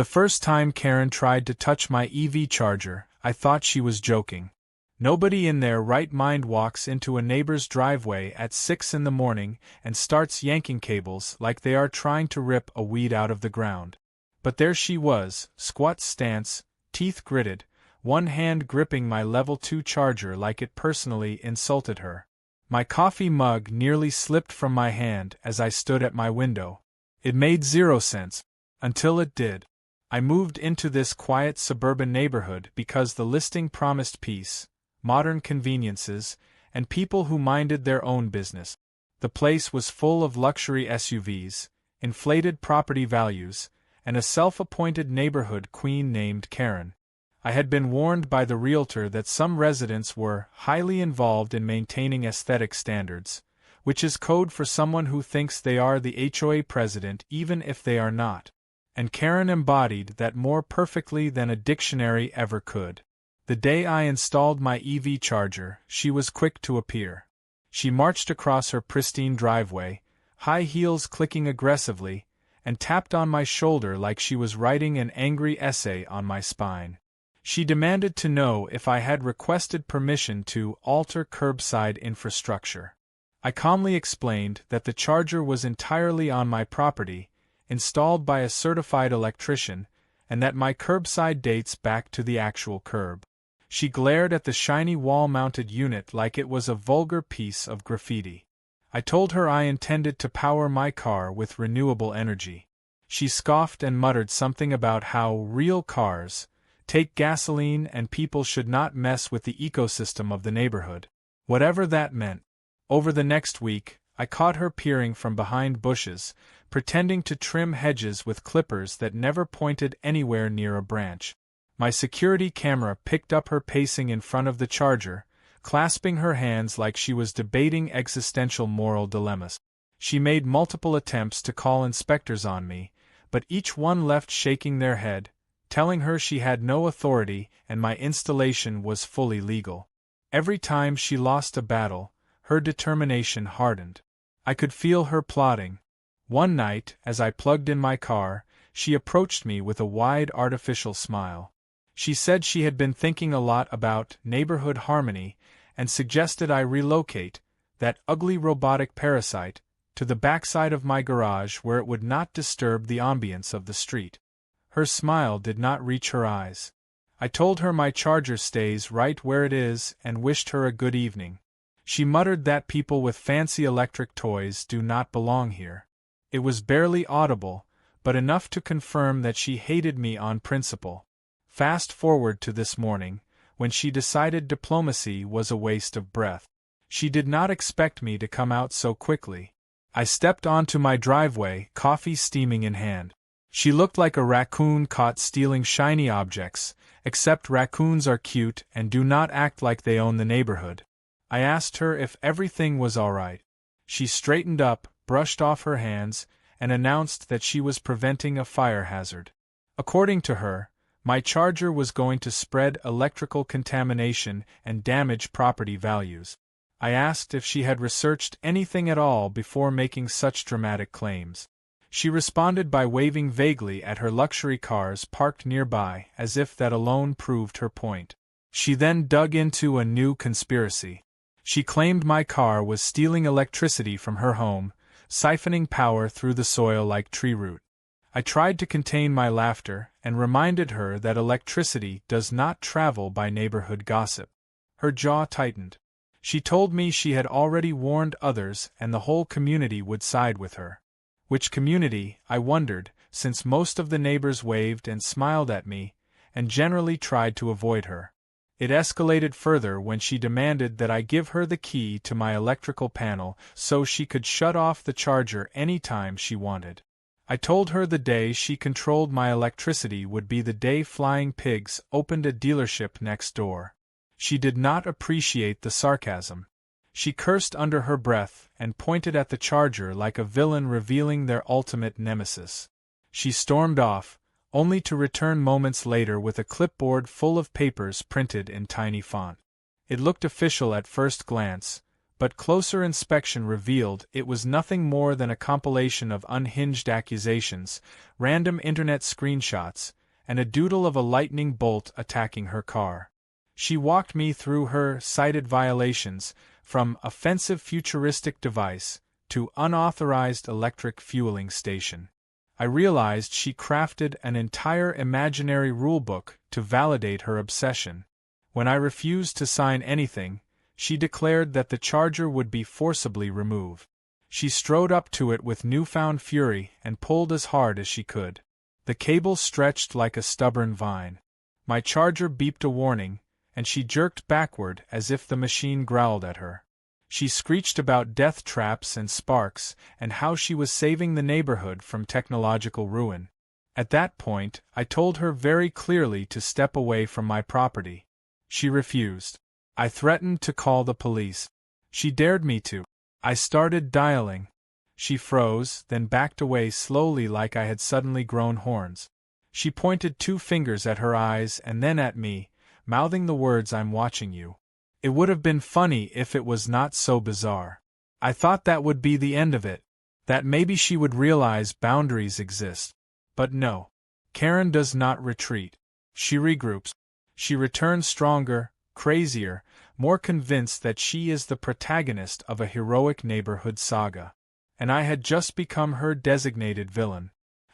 The first time Karen tried to touch my EV charger, I thought she was joking. Nobody in their right mind walks into a neighbor's driveway at 6 in the morning and starts yanking cables like they are trying to rip a weed out of the ground. But there she was, squat stance, teeth gritted, one hand gripping my level 2 charger like it personally insulted her. My coffee mug nearly slipped from my hand as I stood at my window. It made 0 sense. Until it did. I moved into this quiet suburban neighborhood because the listing promised peace, modern conveniences, and people who minded their own business. The place was full of luxury SUVs, inflated property values, and a self-appointed neighborhood queen named Karen. I had been warned by the realtor that some residents were highly involved in maintaining aesthetic standards, which is code for someone who thinks they are the HOA president even if they are not. And Karen embodied that more perfectly than a dictionary ever could. The day I installed my EV charger, she was quick to appear. She marched across her pristine driveway, high heels clicking aggressively, and tapped on my shoulder like she was writing an angry essay on my spine. She demanded to know if I had requested permission to alter curbside infrastructure. I calmly explained that the charger was entirely on my property, installed by a certified electrician, and that my curbside dates back to the actual curb. She glared at the shiny wall-mounted unit like it was a vulgar piece of graffiti. I told her I intended to power my car with renewable energy. She scoffed and muttered something about how real cars take gasoline and people should not mess with the ecosystem of the neighborhood. Whatever that meant. Over the next week, I caught her peering from behind bushes, pretending to trim hedges with clippers that never pointed anywhere near a branch. My security camera picked up her pacing in front of the charger, clasping her hands like she was debating existential moral dilemmas. She made multiple attempts to call inspectors on me, but each one left shaking their head, telling her she had no authority and my installation was fully legal. Every time she lost a battle, her determination hardened. I could feel her plotting. One night, as I plugged in my car, she approached me with a wide artificial smile. She said she had been thinking a lot about neighborhood harmony and suggested I relocate, that ugly robotic parasite, to the backside of my garage where it would not disturb the ambience of the street. Her smile did not reach her eyes. I told her my charger stays right where it is and wished her a good evening. She muttered that people with fancy electric toys do not belong here. It was barely audible, but enough to confirm that she hated me on principle. Fast forward to this morning, when she decided diplomacy was a waste of breath. She did not expect me to come out so quickly. I stepped onto my driveway, coffee steaming in hand. She looked like a raccoon caught stealing shiny objects, except raccoons are cute and do not act like they own the neighborhood. I asked her if everything was all right. She straightened up, brushed off her hands, and announced that she was preventing a fire hazard. According to her, my charger was going to spread electrical contamination and damage property values. I asked if she had researched anything at all before making such dramatic claims. She responded by waving vaguely at her luxury cars parked nearby, as if that alone proved her point. She then dug into a new conspiracy. She claimed my car was stealing electricity from her home, siphoning power through the soil like tree root. I tried to contain my laughter and reminded her that electricity does not travel by neighborhood gossip. Her jaw tightened. She told me she had already warned others and the whole community would side with her. Which community, I wondered, since most of the neighbors waved and smiled at me, and generally tried to avoid her. It escalated further when she demanded that I give her the key to my electrical panel so she could shut off the charger any time she wanted. I told her the day she controlled my electricity would be the day Flying Pigs opened a dealership next door. She did not appreciate the sarcasm. She cursed under her breath and pointed at the charger like a villain revealing their ultimate nemesis. She stormed off, only to return moments later with a clipboard full of papers printed in tiny font. It looked official at first glance, but closer inspection revealed it was nothing more than a compilation of unhinged accusations, random internet screenshots, and a doodle of a lightning bolt attacking her car. She walked me through her cited violations, from offensive futuristic device to unauthorized electric fueling station. I realized she crafted an entire imaginary rulebook to validate her obsession. When I refused to sign anything, she declared that the charger would be forcibly removed. She strode up to it with newfound fury and pulled as hard as she could. The cable stretched like a stubborn vine. My charger beeped a warning, and she jerked backward as if the machine growled at her. She screeched about death traps and sparks, and how she was saving the neighborhood from technological ruin. At that point, I told her very clearly to step away from my property. She refused. I threatened to call the police. She dared me to. I started dialing. She froze, then backed away slowly like I had suddenly grown horns. She pointed 2 fingers at her eyes and then at me, mouthing the words, "I'm watching you." It would have been funny if it was not so bizarre. I thought that would be the end of it, that maybe she would realize boundaries exist. But no. Karen does not retreat. She regroups. She returns stronger, crazier, more convinced that she is the protagonist of a heroic neighborhood saga. And I had just become her designated villain.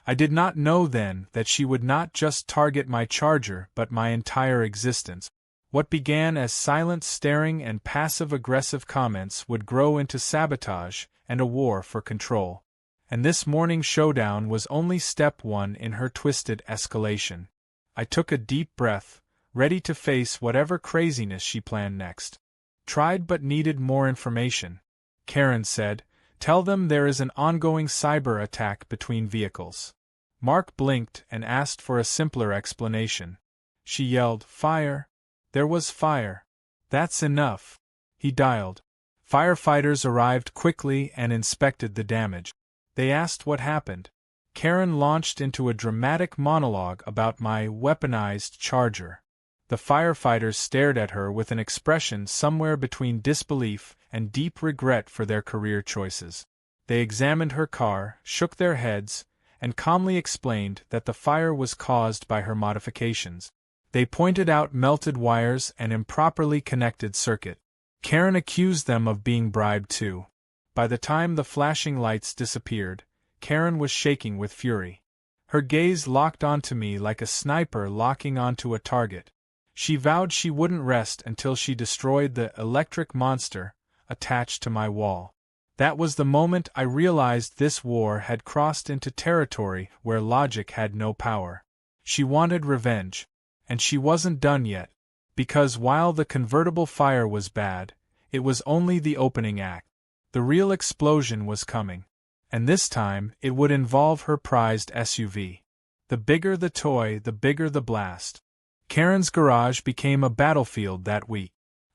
I did not know then that she would not just target my charger but my entire existence. What began as silent staring and passive-aggressive comments would grow into sabotage and a war for control. And this morning's showdown was only step 1 in her twisted escalation. I took a deep breath, ready to face whatever craziness she planned next. Tried but needed more information. Karen said, "Tell them there is an ongoing cyber attack between vehicles." Mark blinked and asked for a simpler explanation. She yelled, "Fire!" There was fire. "That's enough." He dialed. Firefighters arrived quickly and inspected the damage. They asked what happened. Karen launched into a dramatic monologue about my weaponized charger. The firefighters stared at her with an expression somewhere between disbelief and deep regret for their career choices. They examined her car, shook their heads, and calmly explained that the fire was caused by her modifications. They pointed out melted wires and improperly connected circuit. Karen accused them of being bribed too. By the time the flashing lights disappeared, Karen was shaking with fury. Her gaze locked onto me like a sniper locking onto a target. She vowed she wouldn't rest until she destroyed the electric monster attached to my wall. That was the moment I realized this war had crossed into territory where logic had no power. She wanted revenge. And she wasn't done yet. Because while the convertible fire was bad, it was only the opening act. The real explosion was coming. And this time, it would involve her prized SUV. The bigger the toy, the bigger the blast. Karen's garage became a battlefield that week.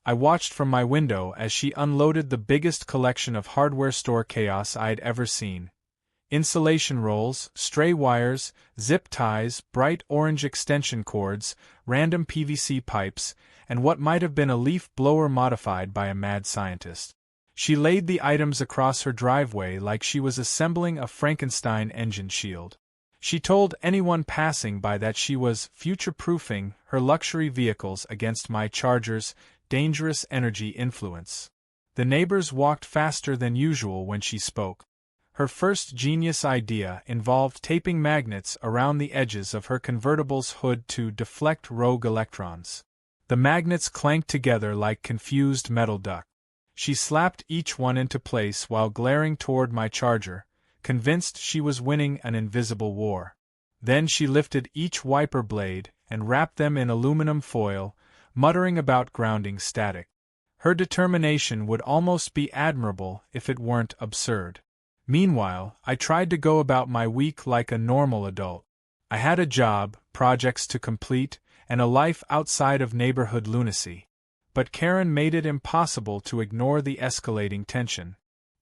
I watched from my window as she unloaded the biggest collection of hardware store chaos I'd ever seen. Insulation rolls, stray wires, zip ties, bright orange extension cords, random PVC pipes, and what might have been a leaf blower modified by a mad scientist. She laid the items across her driveway like she was assembling a Frankenstein engine shield. She told anyone passing by that she was future-proofing her luxury vehicles against my charger's dangerous energy influence. The neighbors walked faster than usual when she spoke. Her first genius idea involved taping magnets around the edges of her convertible's hood to deflect rogue electrons. The magnets clanked together like confused metal ducks. She slapped each one into place while glaring toward my charger, convinced she was winning an invisible war. Then she lifted each wiper blade and wrapped them in aluminum foil, muttering about grounding static. Her determination would almost be admirable if it weren't absurd. Meanwhile, I tried to go about my week like a normal adult. I had a job, projects to complete, and a life outside of neighborhood lunacy. But Karen made it impossible to ignore the escalating tension.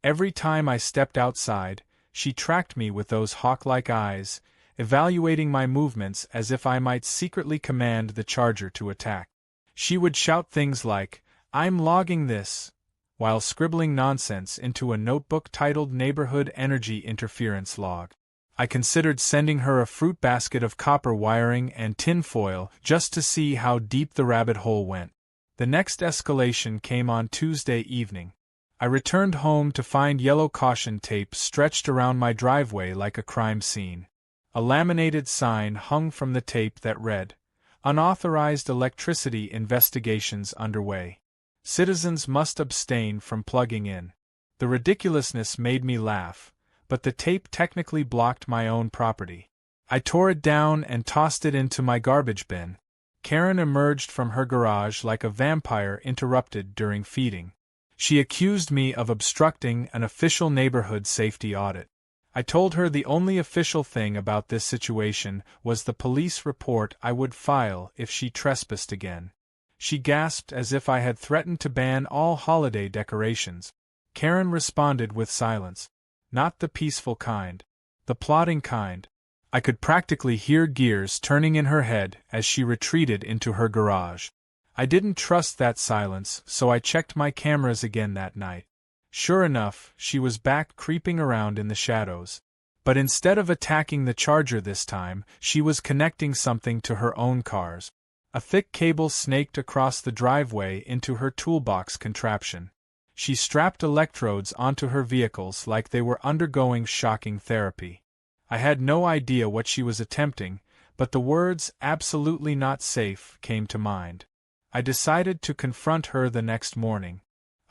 Every time I stepped outside, she tracked me with those hawk-like eyes, evaluating my movements as if I might secretly command the charger to attack. She would shout things like, "I'm logging this," while scribbling nonsense into a notebook titled Neighborhood Energy Interference Log. I considered sending her a fruit basket of copper wiring and tin foil just to see how deep the rabbit hole went. The next escalation came on Tuesday evening. I returned home to find yellow caution tape stretched around my driveway like a crime scene. A laminated sign hung from the tape that read, "Unauthorized electricity investigations underway. Citizens must abstain from plugging in." The ridiculousness made me laugh, but the tape technically blocked my own property. I tore it down and tossed it into my garbage bin. Karen emerged from her garage like a vampire interrupted during feeding. She accused me of obstructing an official neighborhood safety audit. I told her the only official thing about this situation was the police report I would file if she trespassed again. She gasped as if I had threatened to ban all holiday decorations. Karen responded with silence. Not the peaceful kind. The plotting kind. I could practically hear gears turning in her head as she retreated into her garage. I didn't trust that silence, so I checked my cameras again that night. Sure enough, she was back creeping around in the shadows. But instead of attacking the charger this time, she was connecting something to her own cars. A thick cable snaked across the driveway into her toolbox contraption. She strapped electrodes onto her vehicles like they were undergoing shocking therapy. I had no idea what she was attempting, but the words "absolutely not safe" came to mind. I decided to confront her the next morning.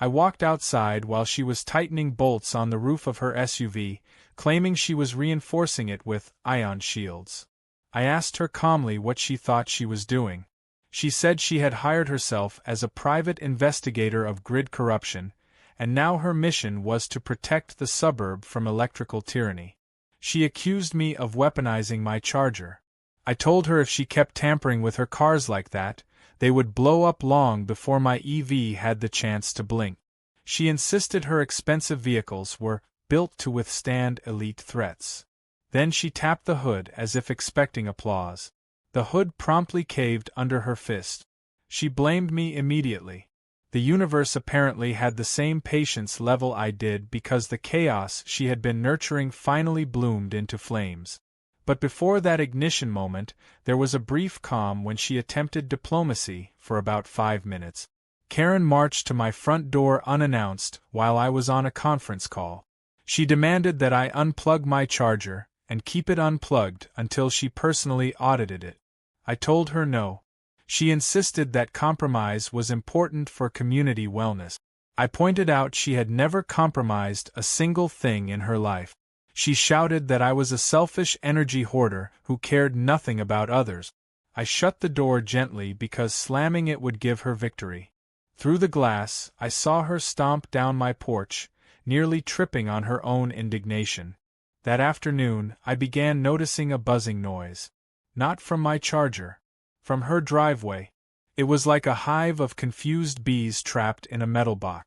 I walked outside while she was tightening bolts on the roof of her SUV, claiming she was reinforcing it with ion shields. I asked her calmly what she thought she was doing. She said she had hired herself as a private investigator of grid corruption, and now her mission was to protect the suburb from electrical tyranny. She accused me of weaponizing my charger. I told her if she kept tampering with her cars like that, they would blow up long before my EV had the chance to blink. She insisted her expensive vehicles were built to withstand elite threats. Then she tapped the hood as if expecting applause. The hood promptly caved under her fist. She blamed me immediately. The universe apparently had the same patience level I did because the chaos she had been nurturing finally bloomed into flames. But before that ignition moment, there was a brief calm when she attempted diplomacy for about 5 minutes. Karen marched to my front door unannounced while I was on a conference call. She demanded that I unplug my charger and keep it unplugged until she personally audited it. I told her no. She insisted that compromise was important for community wellness. I pointed out she had never compromised a single thing in her life. She shouted that I was a selfish energy hoarder who cared nothing about others. I shut the door gently because slamming it would give her victory. Through the glass, I saw her stomp down my porch, nearly tripping on her own indignation. That afternoon, I began noticing a buzzing noise. Not from my charger. From her driveway. It was like a hive of confused bees trapped in a metal box.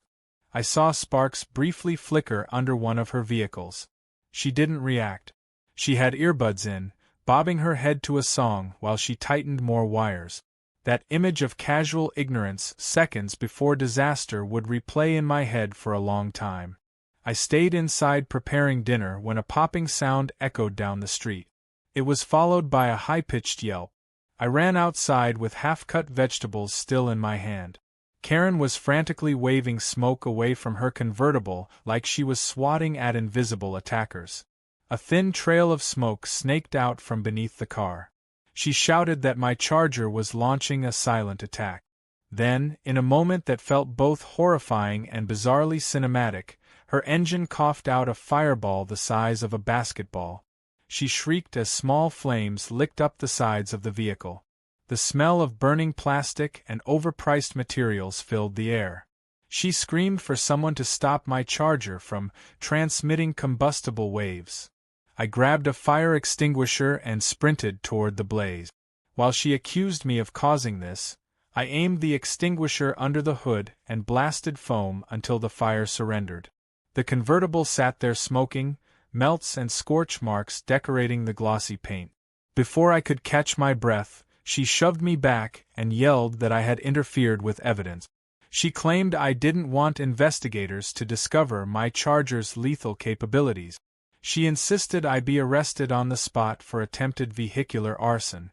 I saw sparks briefly flicker under one of her vehicles. She didn't react. She had earbuds in, bobbing her head to a song while she tightened more wires. That image of casual ignorance seconds before disaster would replay in my head for a long time. I stayed inside preparing dinner when a popping sound echoed down the street. It was followed by a high-pitched yelp. I ran outside with half-cut vegetables still in my hand. Karen was frantically waving smoke away from her convertible like she was swatting at invisible attackers. A thin trail of smoke snaked out from beneath the car. She shouted that my charger was launching a silent attack. Then, in a moment that felt both horrifying and bizarrely cinematic, her engine coughed out a fireball the size of a basketball. She shrieked as small flames licked up the sides of the vehicle. The smell of burning plastic and overpriced materials filled the air. She screamed for someone to stop my charger from transmitting combustible waves. I grabbed a fire extinguisher and sprinted toward the blaze. While she accused me of causing this, I aimed the extinguisher under the hood and blasted foam until the fire surrendered. The convertible sat there smoking, melts and scorch marks decorating the glossy paint. Before I could catch my breath, she shoved me back and yelled that I had interfered with evidence. She claimed I didn't want investigators to discover my charger's lethal capabilities. She insisted I be arrested on the spot for attempted vehicular arson.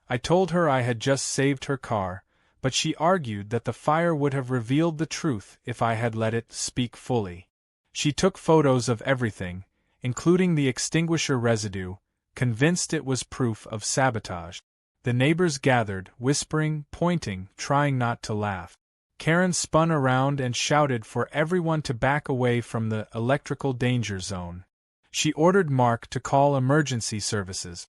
I told her I had just saved her car, but she argued that the fire would have revealed the truth if I had let it speak fully. She took photos of everything, including the extinguisher residue, convinced it was proof of sabotage. The neighbors gathered, whispering, pointing, trying not to laugh. Karen spun around and shouted for everyone to back away from the electrical danger zone. She ordered Mark to call emergency services.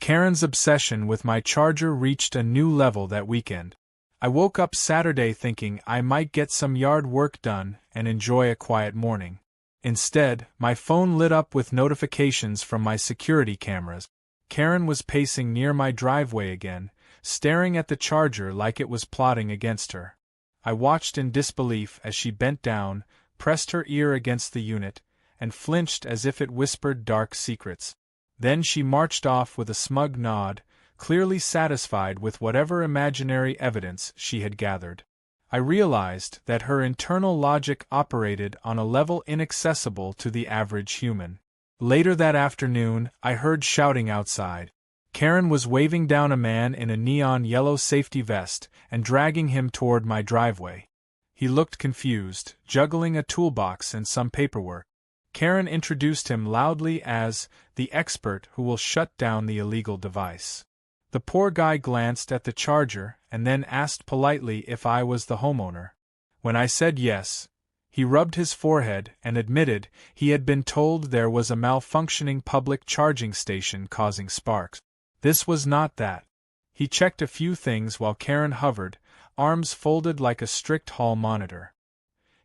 Karen's obsession with my charger reached a new level that weekend. I woke up Saturday thinking I might get some yard work done and enjoy a quiet morning. Instead, my phone lit up with notifications from my security cameras. Karen was pacing near my driveway again, staring at the charger like it was plotting against her. I watched in disbelief as she bent down, pressed her ear against the unit, and flinched as if it whispered dark secrets. Then she marched off with a smug nod, clearly satisfied with whatever imaginary evidence she had gathered. I realized that her internal logic operated on a level inaccessible to the average human. Later that afternoon, I heard shouting outside. Karen was waving down a man in a neon yellow safety vest and dragging him toward my driveway. He looked confused, juggling a toolbox and some paperwork. Karen introduced him loudly as the expert who will shut down the illegal device. The poor guy glanced at the charger and then asked politely if I was the homeowner. When I said yes, he rubbed his forehead and admitted he had been told there was a malfunctioning public charging station causing sparks. This was not that. He checked a few things while Karen hovered, arms folded like a strict hall monitor.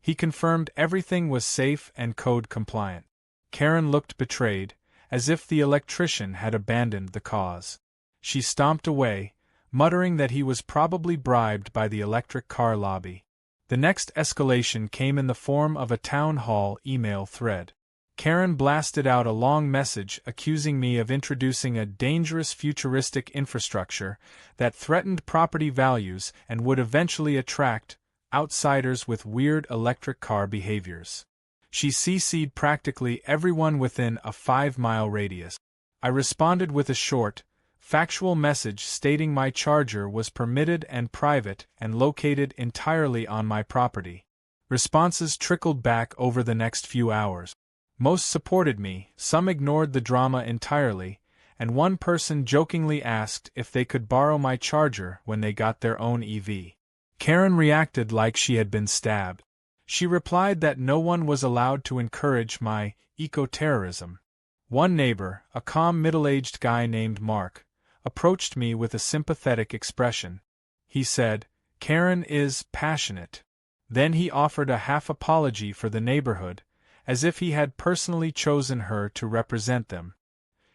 He confirmed everything was safe and code compliant. Karen looked betrayed, as if the electrician had abandoned the cause. She stomped away, muttering that he was probably bribed by the electric car lobby. The next escalation came in the form of a town hall email thread. Karen blasted out a long message accusing me of introducing a dangerous futuristic infrastructure that threatened property values and would eventually attract outsiders with weird electric car behaviors. She CC'd practically everyone within a 5-mile radius. I responded with a short, factual message stating my charger was permitted and private and located entirely on my property. Responses trickled back over the next few hours. Most supported me, some ignored the drama entirely, and one person jokingly asked if they could borrow my charger when they got their own EV. Karen reacted like she had been stabbed. She replied that no one was allowed to encourage my eco-terrorism. One neighbor, a calm middle-aged guy named Mark, approached me with a sympathetic expression. He said, "Karen is passionate." Then he offered a half apology for the neighborhood, as if he had personally chosen her to represent them.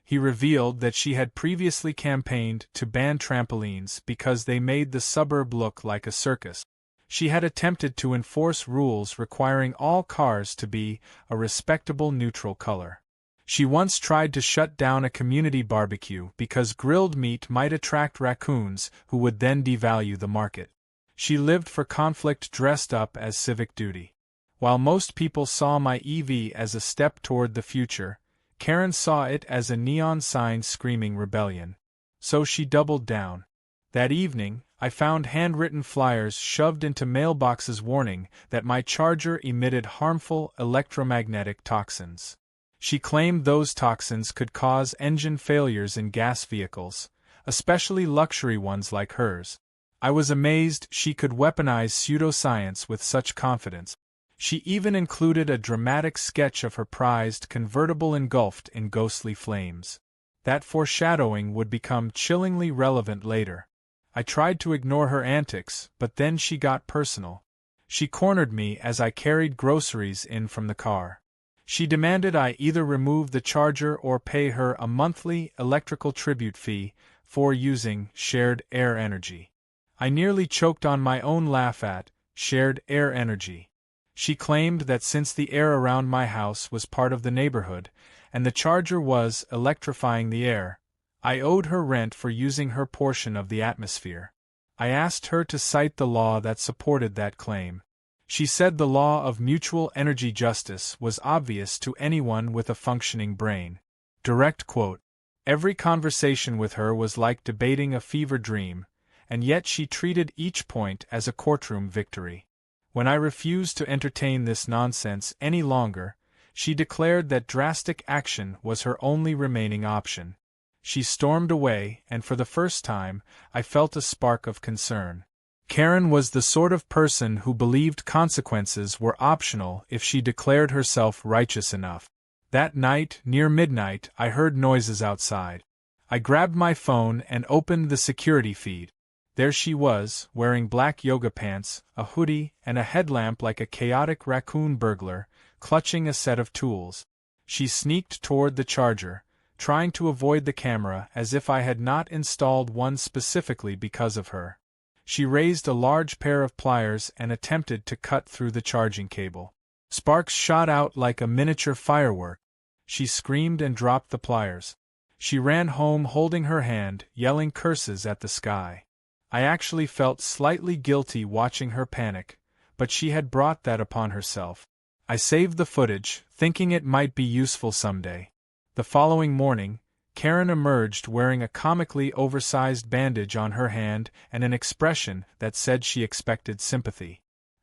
He revealed that she had previously campaigned to ban trampolines because they made the suburb look like a circus. She had attempted to enforce rules requiring all cars to be a respectable neutral color. She once tried to shut down a community barbecue because grilled meat might attract raccoons who would then devalue the market. She lived for conflict dressed up as civic duty. While most people saw my EV as a step toward the future, Karen saw it as a neon sign screaming rebellion. So she doubled down. That evening, I found handwritten flyers shoved into mailboxes warning that my charger emitted harmful electromagnetic toxins. She claimed those toxins could cause engine failures in gas vehicles, especially luxury ones like hers. I was amazed she could weaponize pseudoscience with such confidence. She even included a dramatic sketch of her prized convertible engulfed in ghostly flames. That foreshadowing would become chillingly relevant later. I tried to ignore her antics, but then she got personal. She cornered me as I carried groceries in from the car. She demanded I either remove the charger or pay her a monthly electrical tribute fee for using shared air energy. I nearly choked on my own laugh at shared air energy. She claimed that since the air around my house was part of the neighborhood, and the charger was electrifying the air, I owed her rent for using her portion of the atmosphere. I asked her to cite the law that supported that claim. She said the law of mutual energy justice was obvious to anyone with a functioning brain. Direct quote. Every conversation with her was like debating a fever dream, and yet she treated each point as a courtroom victory. When I refused to entertain this nonsense any longer, she declared that drastic action was her only remaining option. She stormed away, and for the first time, I felt a spark of concern. Karen was the sort of person who believed consequences were optional if she declared herself righteous enough. That night, near midnight, I heard noises outside. I grabbed my phone and opened the security feed. There she was, wearing black yoga pants, a hoodie, and a headlamp like a chaotic raccoon burglar, clutching a set of tools. She sneaked toward the charger, trying to avoid the camera as if I had not installed one specifically because of her. She raised a large pair of pliers and attempted to cut through the charging cable. Sparks shot out like a miniature firework. She screamed and dropped the pliers. She ran home holding her hand, yelling curses at the sky. I actually felt slightly guilty watching her panic, but she had brought that upon herself. I saved the footage, thinking it might be useful someday. The following morning, Karen emerged wearing a comically oversized bandage on her hand and an expression that said she expected sympathy.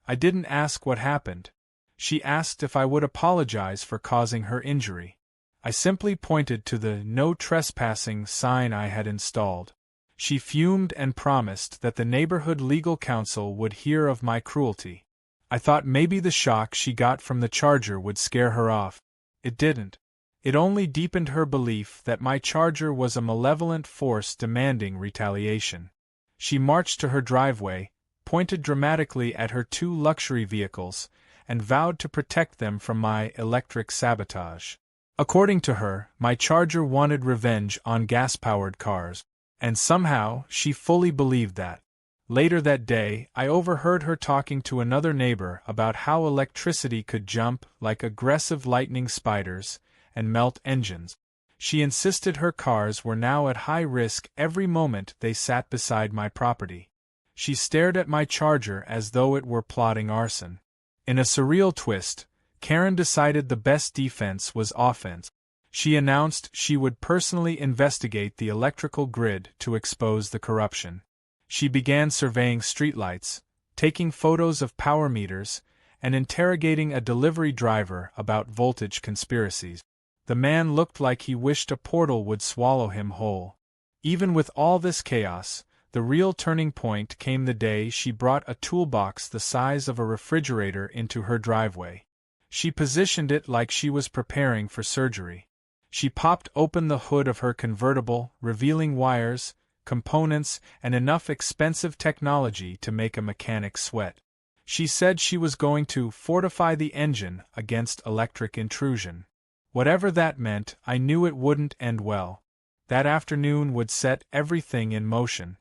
I didn't ask what happened. She asked if I would apologize for causing her injury. I simply pointed to the "no trespassing" sign I had installed. She fumed and promised that the neighborhood legal counsel would hear of my cruelty. I thought maybe the shock she got from the charger would scare her off. It didn't. It only deepened her belief that my charger was a malevolent force demanding retaliation. She marched to her driveway, pointed dramatically at her 2 luxury vehicles, and vowed to protect them from my electric sabotage. According to her, my charger wanted revenge on gas-powered cars. And somehow, she fully believed that. Later that day, I overheard her talking to another neighbor about how electricity could jump like aggressive lightning spiders and melt engines. She insisted her cars were now at high risk every moment they sat beside my property. She stared at my charger as though it were plotting arson. In a surreal twist, Karen decided the best defense was offense. She announced she would personally investigate the electrical grid to expose the corruption. She began surveying streetlights, taking photos of power meters, and interrogating a delivery driver about voltage conspiracies. The man looked like he wished a portal would swallow him whole. Even with all this chaos, the real turning point came the day she brought a toolbox the size of a refrigerator into her driveway. She positioned it like she was preparing for surgery. She popped open the hood of her convertible, revealing wires, components, and enough expensive technology to make a mechanic sweat. She said she was going to fortify the engine against electric intrusion. Whatever that meant, I knew it wouldn't end well. That afternoon would set everything in motion.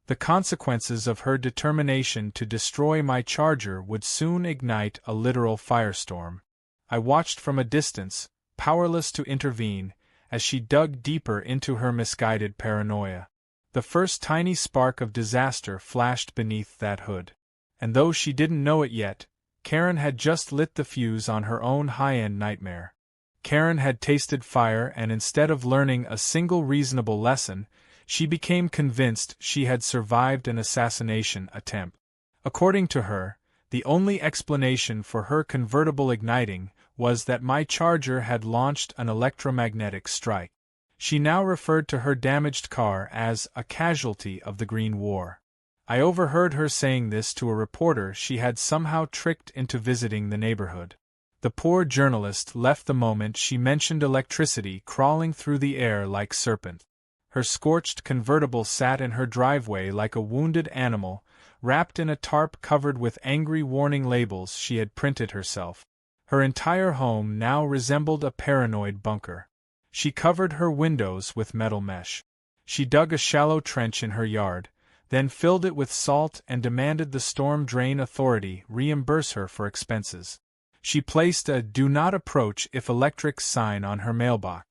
The consequences of her determination to destroy my charger would soon ignite a literal firestorm. I watched from a distance, powerless to intervene, as she dug deeper into her misguided paranoia. The first tiny spark of disaster flashed beneath that hood. And though she didn't know it yet, Karen had just lit the fuse on her own high-end nightmare. Karen had tasted fire, and instead of learning a single reasonable lesson, she became convinced she had survived an assassination attempt. According to her, the only explanation for her convertible igniting was that my charger had launched an electromagnetic strike. She now referred to her damaged car as a casualty of the Green War. I overheard her saying this to a reporter she had somehow tricked into visiting the neighborhood. The poor journalist left the moment she mentioned electricity crawling through the air like serpent. Her scorched convertible sat in her driveway like a wounded animal, wrapped in a tarp covered with angry warning labels she had printed herself. Her entire home now resembled a paranoid bunker. She covered her windows with metal mesh. She dug a shallow trench in her yard, then filled it with salt and demanded the storm drain authority reimburse her for expenses. She placed a "Do Not Approach If Electric" sign on her mailbox.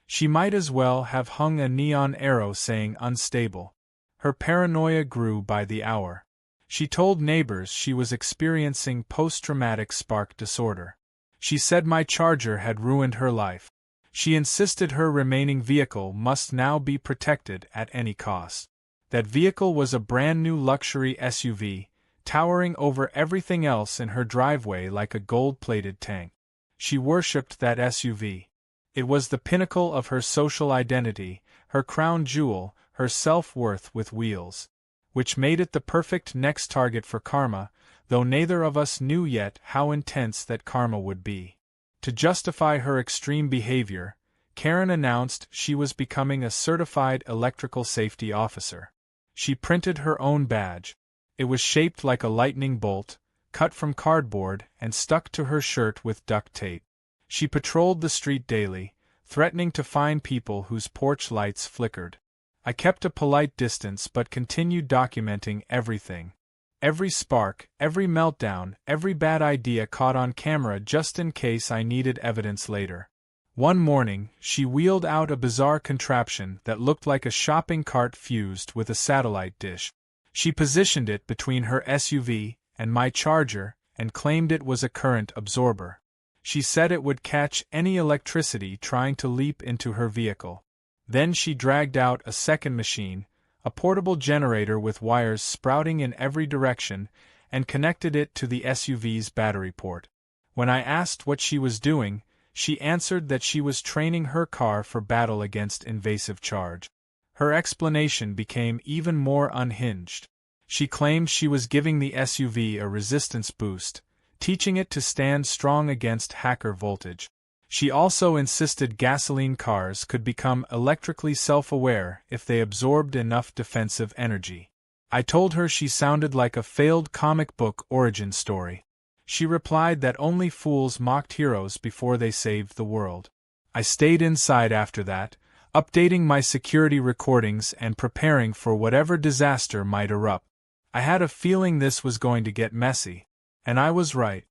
She might as well have hung a neon arrow saying unstable. Her paranoia grew by the hour. She told neighbors she was experiencing post-traumatic spark disorder. She said my Charger had ruined her life. She insisted her remaining vehicle must now be protected at any cost. That vehicle was a brand-new luxury SUV, towering over everything else in her driveway like a gold-plated tank. She worshipped that SUV. It was the pinnacle of her social identity, her crown jewel, her self-worth with wheels. Which made it the perfect next target for karma, though neither of us knew yet how intense that karma would be. To justify her extreme behavior, Karen announced she was becoming a certified electrical safety officer. She printed her own badge. It was shaped like a lightning bolt, cut from cardboard and stuck to her shirt with duct tape. She patrolled the street daily, threatening to fine people whose porch lights flickered. I kept a polite distance but continued documenting everything. Every spark, every meltdown, every bad idea caught on camera just in case I needed evidence later. One morning, she wheeled out a bizarre contraption that looked like a shopping cart fused with a satellite dish. She positioned it between her SUV and my Charger and claimed it was a current absorber. She said it would catch any electricity trying to leap into her vehicle. Then she dragged out a second machine, a portable generator with wires sprouting in every direction, and connected it to the SUV's battery port. When I asked what she was doing, she answered that she was training her car for battle against invasive charge. Her explanation became even more unhinged. She claimed she was giving the SUV a resistance boost, teaching it to stand strong against hacker voltage. She also insisted gasoline cars could become electrically self-aware if they absorbed enough defensive energy. I told her she sounded like a failed comic book origin story. She replied that only fools mocked heroes before they saved the world. I stayed inside after that, updating my security recordings and preparing for whatever disaster might erupt. I had a feeling this was going to get messy, and I was right.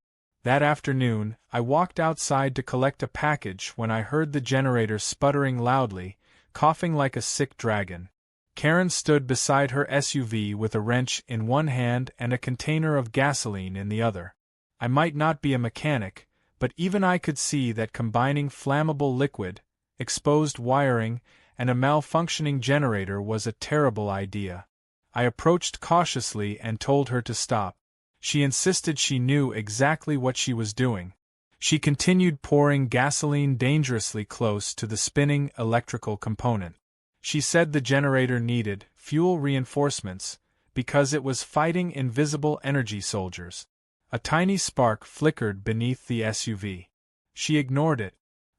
That afternoon, I walked outside to collect a package when I heard the generator sputtering loudly, coughing like a sick dragon. Karen stood beside her SUV with a wrench in one hand and a container of gasoline in the other. I might not be a mechanic, but even I could see that combining flammable liquid, exposed wiring, and a malfunctioning generator was a terrible idea. I approached cautiously and told her to stop. She insisted she knew exactly what she was doing. She continued pouring gasoline dangerously close to the spinning electrical component. She said the generator needed fuel reinforcements because it was fighting invisible energy soldiers. A tiny spark flickered beneath the SUV. She ignored it.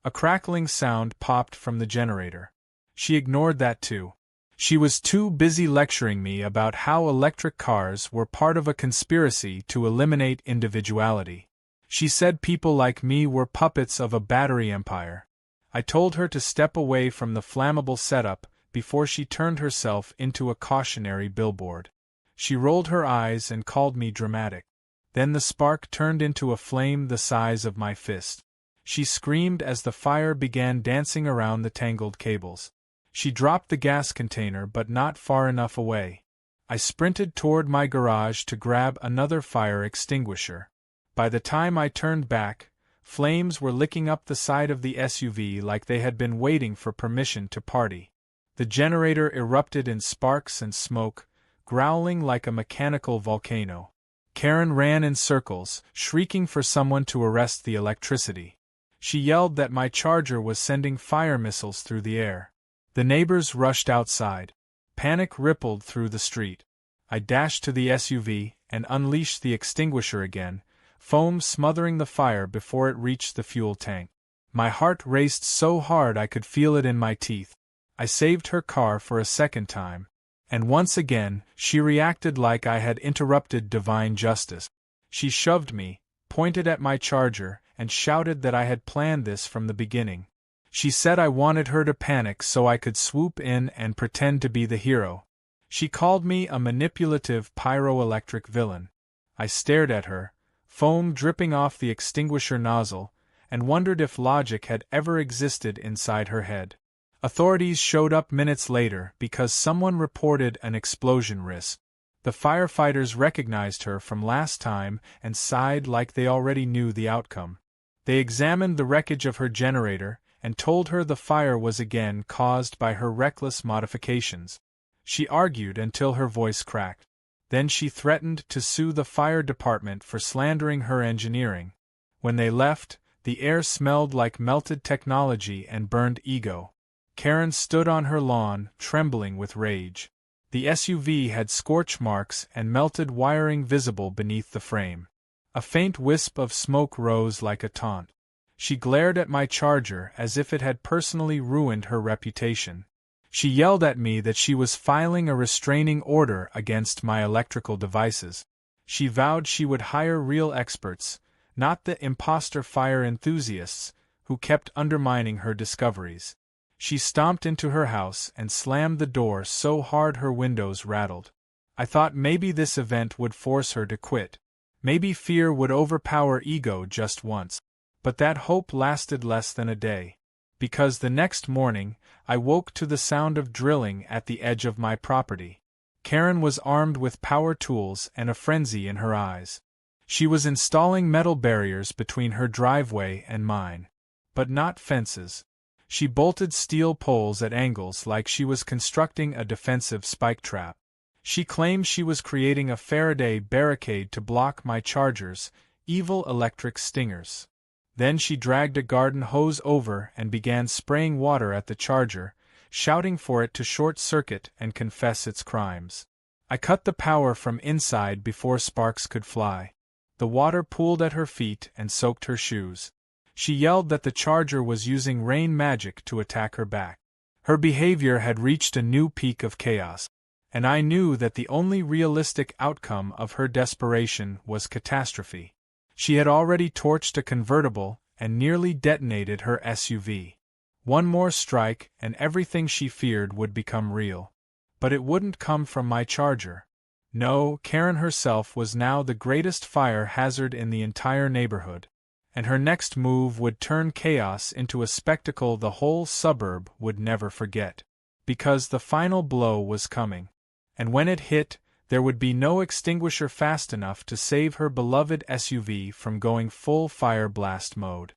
A crackling sound popped from the generator. She ignored that too. She was too busy lecturing me about how electric cars were part of a conspiracy to eliminate individuality. She said people like me were puppets of a battery empire. I told her to step away from the flammable setup before she turned herself into a cautionary billboard. She rolled her eyes and called me dramatic. Then the spark turned into a flame the size of my fist. She screamed as the fire began dancing around the tangled cables. She dropped the gas container but not far enough away. I sprinted toward my garage to grab another fire extinguisher. By the time I turned back, flames were licking up the side of the SUV like they had been waiting for permission to party. The generator erupted in sparks and smoke, growling like a mechanical volcano. Karen ran in circles, shrieking for someone to arrest the electricity. She yelled that my Charger was sending fire missiles through the air. The neighbors rushed outside. Panic rippled through the street. I dashed to the SUV and unleashed the extinguisher again, foam smothering the fire before it reached the fuel tank. My heart raced so hard I could feel it in my teeth. I saved her car for a second time, and once again she reacted like I had interrupted divine justice. She shoved me, pointed at my Charger, and shouted that I had planned this from the beginning. She said I wanted her to panic so I could swoop in and pretend to be the hero. She called me a manipulative pyroelectric villain. I stared at her, foam dripping off the extinguisher nozzle, and wondered if logic had ever existed inside her head. Authorities showed up minutes later because someone reported an explosion risk. The firefighters recognized her from last time and sighed like they already knew the outcome. They examined the wreckage of her generator and told her the fire was again caused by her reckless modifications. She argued until her voice cracked. Then she threatened to sue the fire department for slandering her engineering. When they left, the air smelled like melted technology and burned ego. Karen stood on her lawn, trembling with rage. The SUV had scorch marks and melted wiring visible beneath the frame. A faint wisp of smoke rose like a taunt. She glared at my Charger as if it had personally ruined her reputation. She yelled at me that she was filing a restraining order against my electrical devices. She vowed she would hire real experts, not the imposter fire enthusiasts who kept undermining her discoveries. She stomped into her house and slammed the door so hard her windows rattled. I thought maybe this event would force her to quit. Maybe fear would overpower ego just once. But that hope lasted less than a day. Because the next morning, I woke to the sound of drilling at the edge of my property. Karen was armed with power tools and a frenzy in her eyes. She was installing metal barriers between her driveway and mine. But not fences. She bolted steel poles at angles like she was constructing a defensive spike trap. She claimed she was creating a Faraday barricade to block my Charger's evil electric stingers. Then she dragged a garden hose over and began spraying water at the Charger, shouting for it to short-circuit and confess its crimes. I cut the power from inside before sparks could fly. The water pooled at her feet and soaked her shoes. She yelled that the Charger was using rain magic to attack her back. Her behavior had reached a new peak of chaos, and I knew that the only realistic outcome of her desperation was catastrophe. She had already torched a convertible and nearly detonated her SUV. One more strike and everything she feared would become real. But it wouldn't come from my Charger. No, Karen herself was now the greatest fire hazard in the entire neighborhood, and her next move would turn chaos into a spectacle the whole suburb would never forget. Because the final blow was coming. And when it hit, there would be no extinguisher fast enough to save her beloved SUV from going full fire blast mode.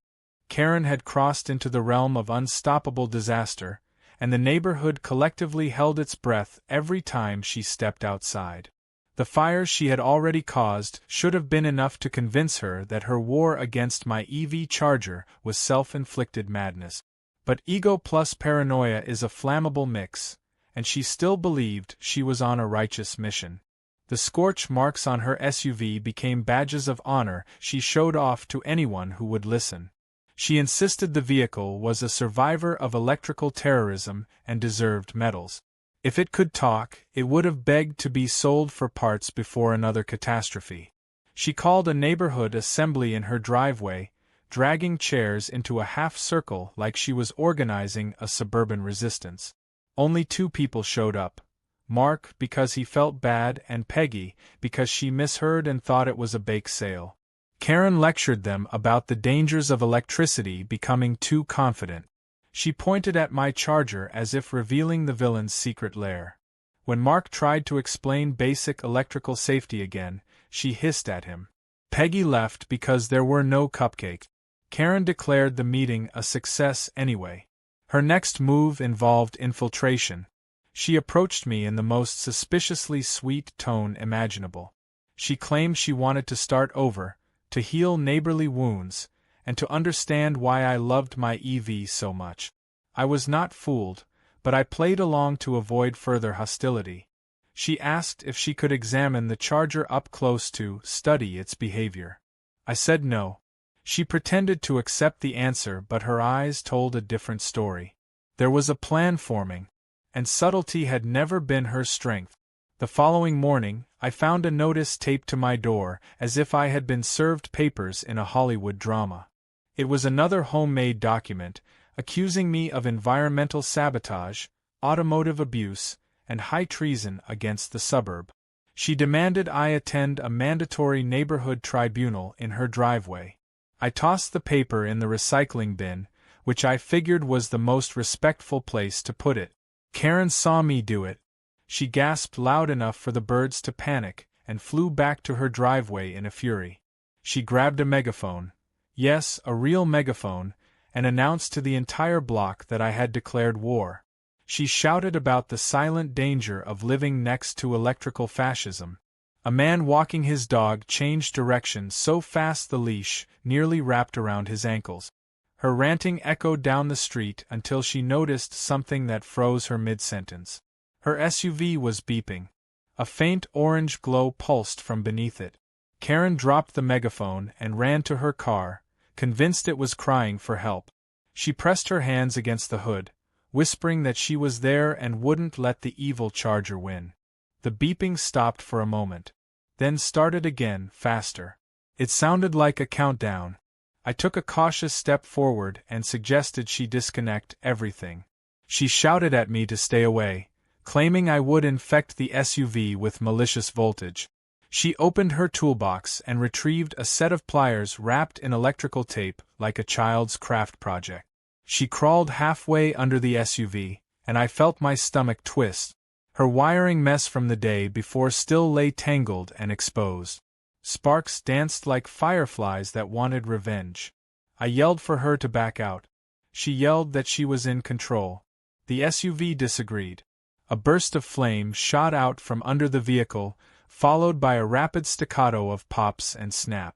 Karen had crossed into the realm of unstoppable disaster, and the neighborhood collectively held its breath every time she stepped outside. The fires she had already caused should have been enough to convince her that her war against my EV Charger was self-inflicted madness. But ego plus paranoia is a flammable mix, and she still believed she was on a righteous mission. The scorch marks on her SUV became badges of honor she showed off to anyone who would listen. She insisted the vehicle was a survivor of electrical terrorism and deserved medals. If it could talk, it would have begged to be sold for parts before another catastrophe. She called a neighborhood assembly in her driveway, dragging chairs into a half-circle like she was organizing a suburban resistance. Only 2 people showed up. Mark because he felt bad and Peggy because she misheard and thought it was a bake sale. Karen lectured them about the dangers of electricity becoming too confident. She pointed at my Charger as if revealing the villain's secret lair. When Mark tried to explain basic electrical safety again, she hissed at him. Peggy left because there were no cupcakes. Karen declared the meeting a success anyway. Her next move involved infiltration. She approached me in the most suspiciously sweet tone imaginable. She claimed she wanted to start over, to heal neighborly wounds, and to understand why I loved my EV so much. I was not fooled, but I played along to avoid further hostility. She asked if she could examine the Charger up close to study its behavior. I said no. She pretended to accept the answer, but her eyes told a different story. There was a plan forming, and subtlety had never been her strength. The following morning, I found a notice taped to my door, as if I had been served papers in a Hollywood drama. It was another homemade document, accusing me of environmental sabotage, automotive abuse, and high treason against the suburb. She demanded I attend a mandatory neighborhood tribunal in her driveway. I tossed the paper in the recycling bin, which I figured was the most respectful place to put it. Karen saw me do it. She gasped loud enough for the birds to panic, and flew back to her driveway in a fury. She grabbed a megaphone, yes, a real megaphone, and announced to the entire block that I had declared war. She shouted about the silent danger of living next to electrical fascism. A man walking his dog changed direction so fast the leash nearly wrapped around his ankles. Her ranting echoed down the street until she noticed something that froze her mid-sentence. Her SUV was beeping. A faint orange glow pulsed from beneath it. Karen dropped the megaphone and ran to her car, convinced it was crying for help. She pressed her hands against the hood, whispering that she was there and wouldn't let the evil Charger win. The beeping stopped for a moment, then started again, faster. It sounded like a countdown. I took a cautious step forward and suggested she disconnect everything. She shouted at me to stay away, claiming I would infect the SUV with malicious voltage. She opened her toolbox and retrieved a set of pliers wrapped in electrical tape like a child's craft project. She crawled halfway under the SUV, and I felt my stomach twist. Her wiring mess from the day before still lay tangled and exposed. Sparks danced like fireflies that wanted revenge. I yelled for her to back out. She yelled that she was in control. The SUV disagreed. A burst of flame shot out from under the vehicle, followed by a rapid staccato of pops and snap.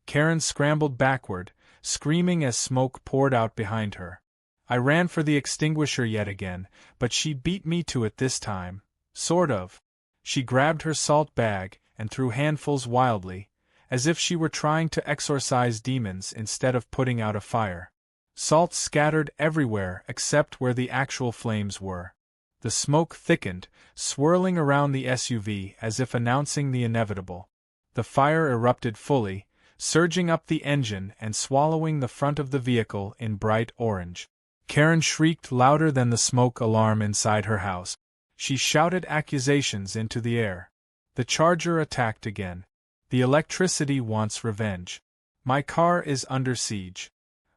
Karen scrambled backward, screaming as smoke poured out behind her. I ran for the extinguisher yet again, but she beat me to it this time. Sort of. She grabbed her salt bag and threw handfuls wildly, as if she were trying to exorcise demons instead of putting out a fire. Salt scattered everywhere except where the actual flames were. The smoke thickened, swirling around the SUV as if announcing the inevitable. The fire erupted fully, surging up the engine and swallowing the front of the vehicle in bright orange. Karen shrieked louder than the smoke alarm inside her house. She shouted accusations into the air. The Charger attacked again. The electricity wants revenge. My car is under siege.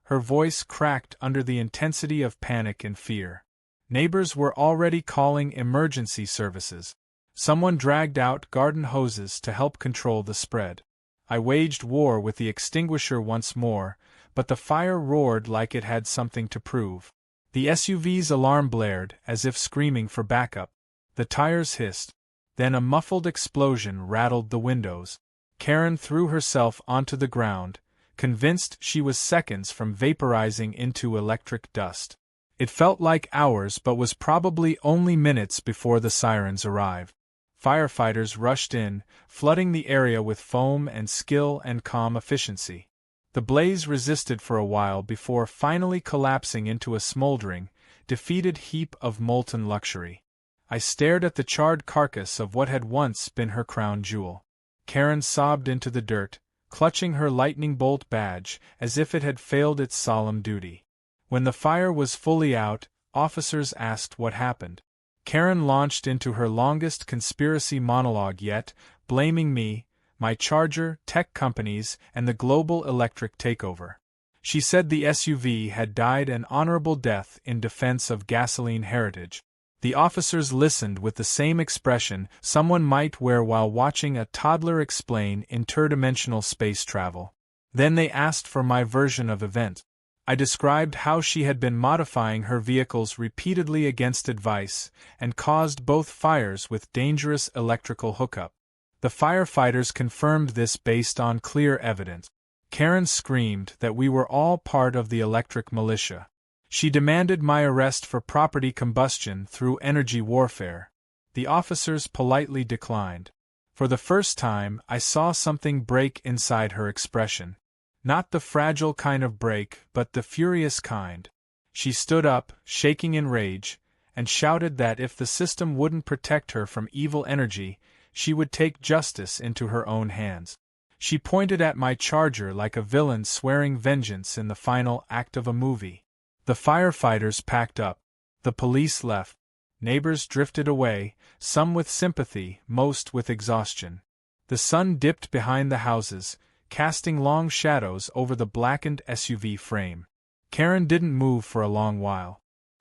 Her voice cracked under the intensity of panic and fear. Neighbors were already calling emergency services. Someone dragged out garden hoses to help control the spread. I waged war with the extinguisher once more, but the fire roared like it had something to prove. The SUV's alarm blared, as if screaming for backup. The tires hissed. Then a muffled explosion rattled the windows. Karen threw herself onto the ground, convinced she was seconds from vaporizing into electric dust. It felt like hours but was probably only minutes before the sirens arrived. Firefighters rushed in, flooding the area with foam and skill and calm efficiency. The blaze resisted for a while before finally collapsing into a smoldering, defeated heap of molten luxury. I stared at the charred carcass of what had once been her crown jewel. Karen sobbed into the dirt, clutching her lightning bolt badge as if it had failed its solemn duty. When the fire was fully out, officers asked what happened. Karen launched into her longest conspiracy monologue yet, blaming me, my Charger, tech companies, and the global electric takeover. She said the SUV had died an honorable death in defense of gasoline heritage. The officers listened with the same expression someone might wear while watching a toddler explain interdimensional space travel. Then they asked for my version of events. I described how she had been modifying her vehicles repeatedly against advice and caused both fires with dangerous electrical hookup. The firefighters confirmed this based on clear evidence. Karen screamed that we were all part of the electric militia. She demanded my arrest for property combustion through energy warfare. The officers politely declined. For the first time, I saw something break inside her expression. Not the fragile kind of break, but the furious kind. She stood up, shaking in rage, and shouted that if the system wouldn't protect her from evil energy, she would take justice into her own hands. She pointed at my Charger like a villain swearing vengeance in the final act of a movie. The firefighters packed up. The police left. Neighbors drifted away, some with sympathy, most with exhaustion. The sun dipped behind the houses, casting long shadows over the blackened SUV frame. Karen didn't move for a long while.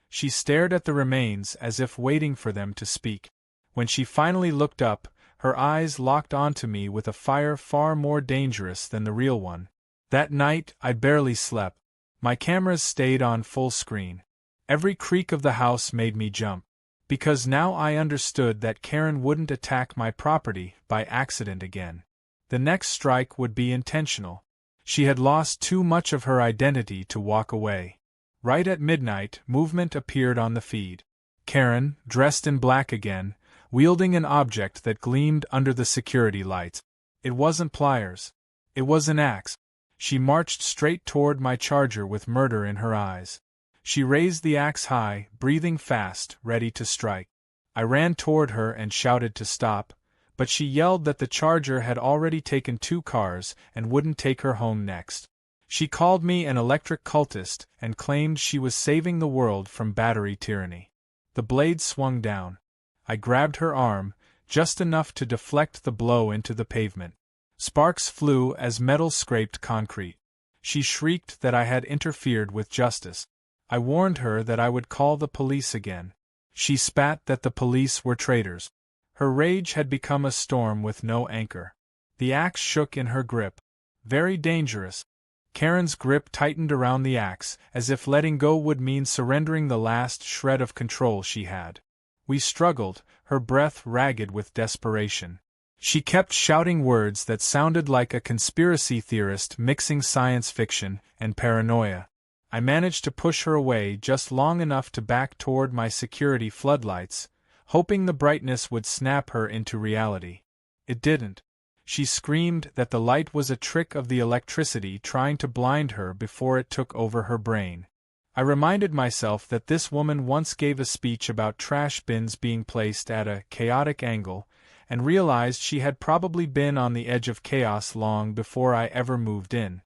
She stared at the remains as if waiting for them to speak. When she finally looked up, her eyes locked onto me with a fire far more dangerous than the real one. That night, I barely slept. My cameras stayed on full screen. Every creak of the house made me jump. Because now I understood that Karen wouldn't attack my property by accident again. The next strike would be intentional. She had lost too much of her identity to walk away. Right at midnight, movement appeared on the feed. Karen, dressed in black again, wielding an object that gleamed under the security lights. It wasn't pliers. It was an axe. She marched straight toward my charger with murder in her eyes. She raised the axe high, breathing fast, ready to strike. I ran toward her and shouted to stop, but she yelled that the charger had already taken 2 cars and wouldn't take her home next. She called me an electric cultist and claimed she was saving the world from battery tyranny. The blade swung down. I grabbed her arm, just enough to deflect the blow into the pavement. Sparks flew as metal scraped concrete. She shrieked that I had interfered with justice. I warned her that I would call the police again. She spat that the police were traitors. Her rage had become a storm with no anchor. The axe shook in her grip. Very dangerous. Karen's grip tightened around the axe, as if letting go would mean surrendering the last shred of control she had. We struggled, her breath ragged with desperation. She kept shouting words that sounded like a conspiracy theorist mixing science fiction and paranoia. I managed to push her away just long enough to back toward my security floodlights, hoping the brightness would snap her into reality. It didn't. She screamed that the light was a trick of the electricity trying to blind her before it took over her brain. I reminded myself that this woman once gave a speech about trash bins being placed at a chaotic angle, and realized she had probably been on the edge of chaos long before I ever moved in.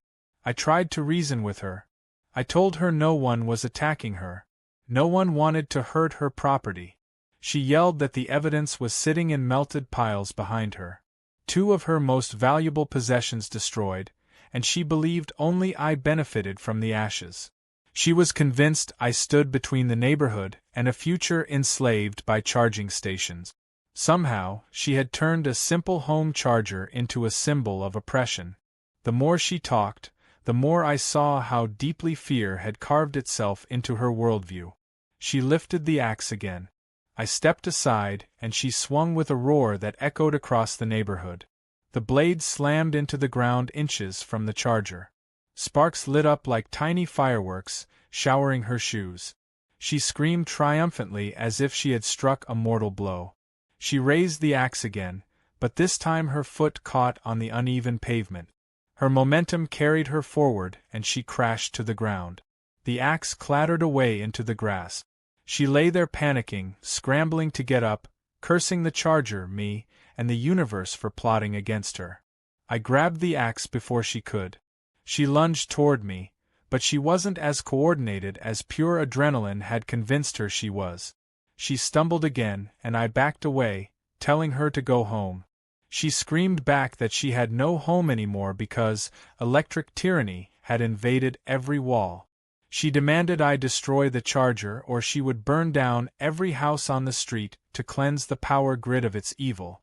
I tried to reason with her. I told her no one was attacking her. No one wanted to hurt her property. She yelled that the evidence was sitting in melted piles behind her. 2 of her most valuable possessions destroyed, and she believed only I benefited from the ashes. She was convinced I stood between the neighborhood and a future enslaved by charging stations. Somehow, she had turned a simple home charger into a symbol of oppression. The more she talked, the more I saw how deeply fear had carved itself into her worldview. She lifted the axe again. I stepped aside, and she swung with a roar that echoed across the neighborhood. The blade slammed into the ground inches from the charger. Sparks lit up like tiny fireworks, showering her shoes. She screamed triumphantly as if she had struck a mortal blow. She raised the axe again, but this time her foot caught on the uneven pavement. Her momentum carried her forward, and she crashed to the ground. The axe clattered away into the grass. She lay there panicking, scrambling to get up, cursing the charger, me, and the universe for plotting against her. I grabbed the axe before she could. She lunged toward me, but she wasn't as coordinated as pure adrenaline had convinced her she was. She stumbled again, and I backed away, telling her to go home. She screamed back that she had no home anymore because electric tyranny had invaded every wall. She demanded I destroy the charger or she would burn down every house on the street to cleanse the power grid of its evil.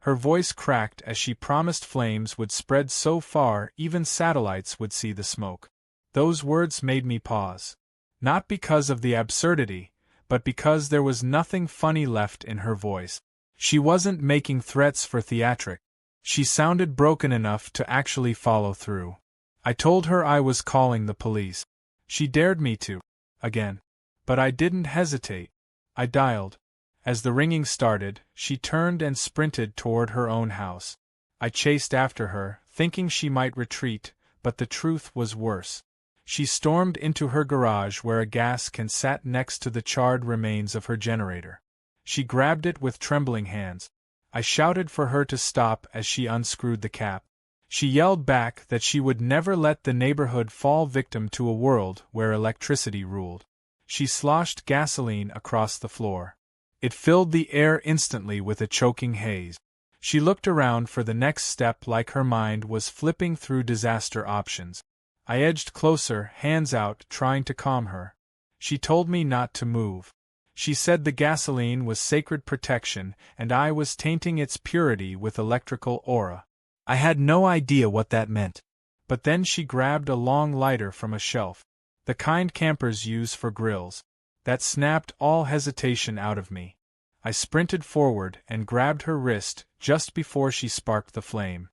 Her voice cracked as she promised flames would spread so far even satellites would see the smoke. Those words made me pause. Not because of the absurdity, but because there was nothing funny left in her voice. She wasn't making threats for theatric. She sounded broken enough to actually follow through. I told her I was calling the police. She dared me to. Again. But I didn't hesitate. I dialed. As the ringing started, she turned and sprinted toward her own house. I chased after her, thinking she might retreat, but the truth was worse. She stormed into her garage where a gas can sat next to the charred remains of her generator. She grabbed it with trembling hands. I shouted for her to stop as she unscrewed the cap. She yelled back that she would never let the neighborhood fall victim to a world where electricity ruled. She sloshed gasoline across the floor. It filled the air instantly with a choking haze. She looked around for the next step like her mind was flipping through disaster options. I edged closer, hands out, trying to calm her. She told me not to move. She said the gasoline was sacred protection and I was tainting its purity with electrical aura. I had no idea what that meant. But then she grabbed a long lighter from a shelf, the kind campers use for grills. That snapped all hesitation out of me. I sprinted forward and grabbed her wrist just before she sparked the flame.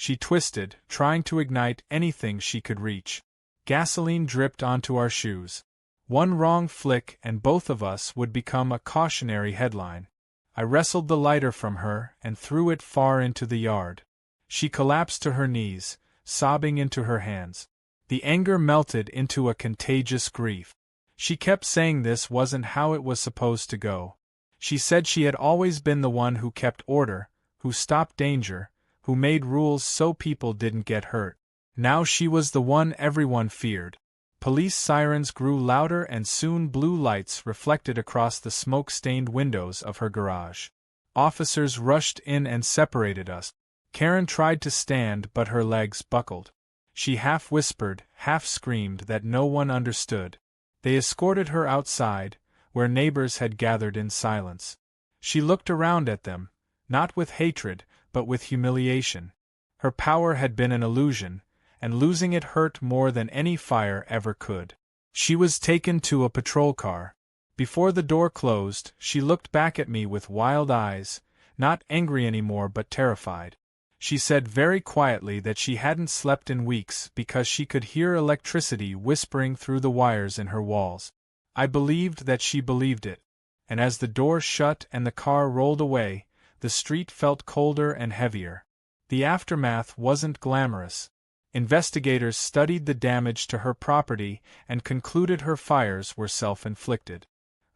She twisted, trying to ignite anything she could reach. Gasoline dripped onto our shoes. One wrong flick and both of us would become a cautionary headline. I wrestled the lighter from her and threw it far into the yard. She collapsed to her knees, sobbing into her hands. The anger melted into a contagious grief. She kept saying this wasn't how it was supposed to go. She said she had always been the one who kept order, who stopped danger, who made rules so people didn't get hurt. Now she was the one everyone feared. Police sirens grew louder and soon blue lights reflected across the smoke-stained windows of her garage. Officers rushed in and separated us. Karen tried to stand but her legs buckled. She half whispered, half screamed that no one understood. They escorted her outside, where neighbors had gathered in silence. She looked around at them, not with hatred, but with humiliation. Her power had been an illusion, and losing it hurt more than any fire ever could. She was taken to a patrol car. Before the door closed, she looked back at me with wild eyes, not angry anymore but terrified. She said very quietly that she hadn't slept in weeks because she could hear electricity whispering through the wires in her walls. I believed that she believed it, and as the door shut and the car rolled away, the street felt colder and heavier. The aftermath wasn't glamorous. Investigators studied the damage to her property and concluded her fires were self-inflicted.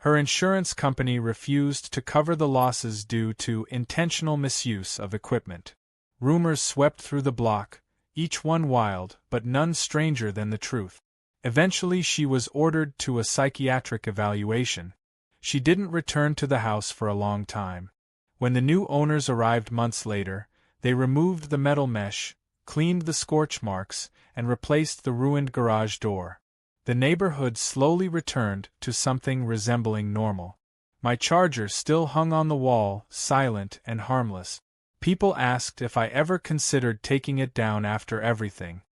Her insurance company refused to cover the losses due to intentional misuse of equipment. Rumors swept through the block, each one wild, but none stranger than the truth. Eventually she was ordered to a psychiatric evaluation. She didn't return to the house for a long time. When the new owners arrived months later, they removed the metal mesh, cleaned the scorch marks, and replaced the ruined garage door. The neighborhood slowly returned to something resembling normal. My charger still hung on the wall, silent and harmless. People asked if I ever considered taking it down after everything.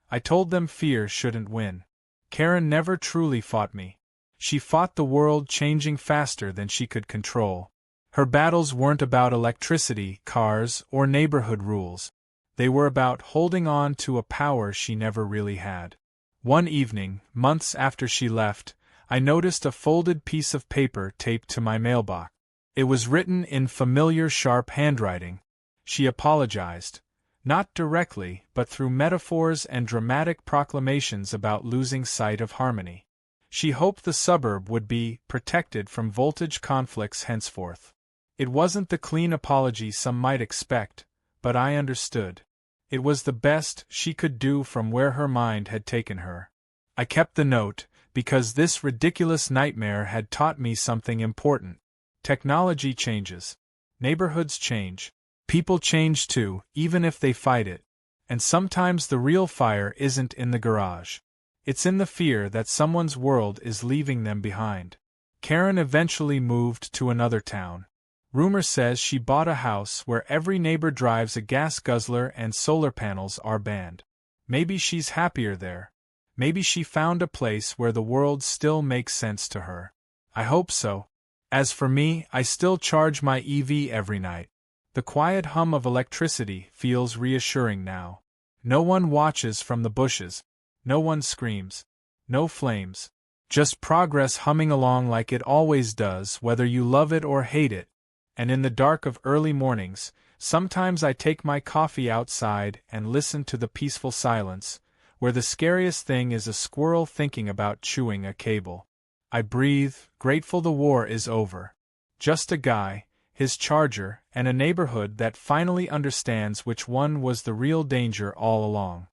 I told them fear shouldn't win. Karen never truly fought me. She fought the world changing faster than she could control. Her battles weren't about electricity, cars, or neighborhood rules. They were about holding on to a power she never really had. One evening, months after she left, I noticed a folded piece of paper taped to my mailbox. It was written in familiar sharp handwriting. She apologized, not directly, but through metaphors and dramatic proclamations about losing sight of harmony. She hoped the suburb would be protected from voltage conflicts henceforth. It wasn't the clean apology some might expect, but I understood. It was the best she could do from where her mind had taken her. I kept the note, because this ridiculous nightmare had taught me something important. Technology changes. Neighborhoods change. People change too, even if they fight it. And sometimes the real fire isn't in the garage. It's in the fear that someone's world is leaving them behind. Karen eventually moved to another town. Rumor says she bought a house where every neighbor drives a gas guzzler and solar panels are banned. Maybe she's happier there. Maybe she found a place where the world still makes sense to her. I hope so. As for me, I still charge my EV every night. The quiet hum of electricity feels reassuring now. No one watches from the bushes. No one screams. No flames. Just progress humming along like it always does, whether you love it or hate it. And in the dark of early mornings, sometimes I take my coffee outside and listen to the peaceful silence, where the scariest thing is a squirrel thinking about chewing a cable. I breathe, grateful the war is over. Just a guy, his charger, and a neighborhood that finally understands which one was the real danger all along.